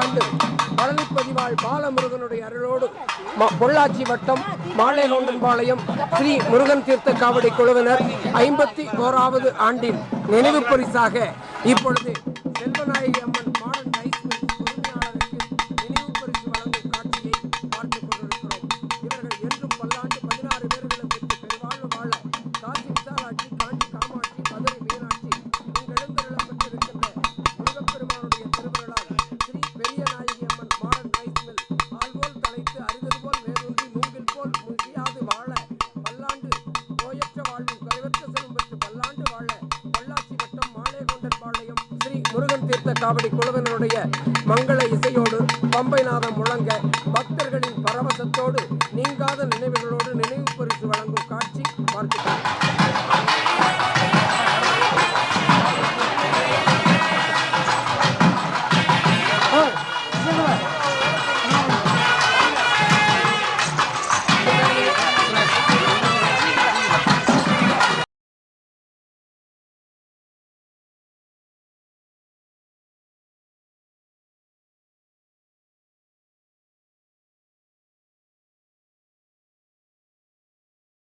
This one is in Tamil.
ஆண்டு பழனிப்பதிவாள் பாலமுருகனுடைய அருளோடு பொள்ளாச்சி வட்டம் மாலேகவுண்டன்பாளையம் ஸ்ரீ முருகன் தீர்த்த காவடி குழுவினர் 51வது ஆண்டின் நினைவு பரிசாக இப்பொழுது செல்வநாயகி அம்மன் மாடர்ன் ரைஸ் மில் உரிமையாளருக்கு நினைவு பரிசு வழங்கும் காட்சியை பார்த்துக் கொண்டிருக்கிறோம். இவர்கள் என்றும் பல்லாண்டு 16 பேர்களை பெற்று பெருவாழ்வு வாழ காசி விசாலாட்சி, காஞ்சி காமாட்சி, மதுரை மீனாட்சி இங்கெழுந்தருளப் பெற்றிருக்கின்ற முருகப்பெருமானுடைய திருவிழால் ஸ்ரீ பெரிய நாயகி அம்மன் மாடர்ன் ரைஸ் மில் ஆள்போல் தலைத்து அரிதது போல் வேரூன்றி மூங்கில் போல் முகியாது வாழ பல்லாண்டு நோயற்ற வாழ்வும் குறைவற்ற செல்வம் பெற்று பல்லாண்டு வாழ பொள்ளாச்சி வட்டம் மாலேகவுண்டன்பாளையம் ஸ்ரீ முருகன் தீர்த்த காவடி குழுவினருடைய மங்கள இசையோடு பம்பைநாதம் முழங்க பக்தர்களின் பரவசத்தோடு நீங்காத நினைவுகளோடு நினைவு பரிசு வழங்கும்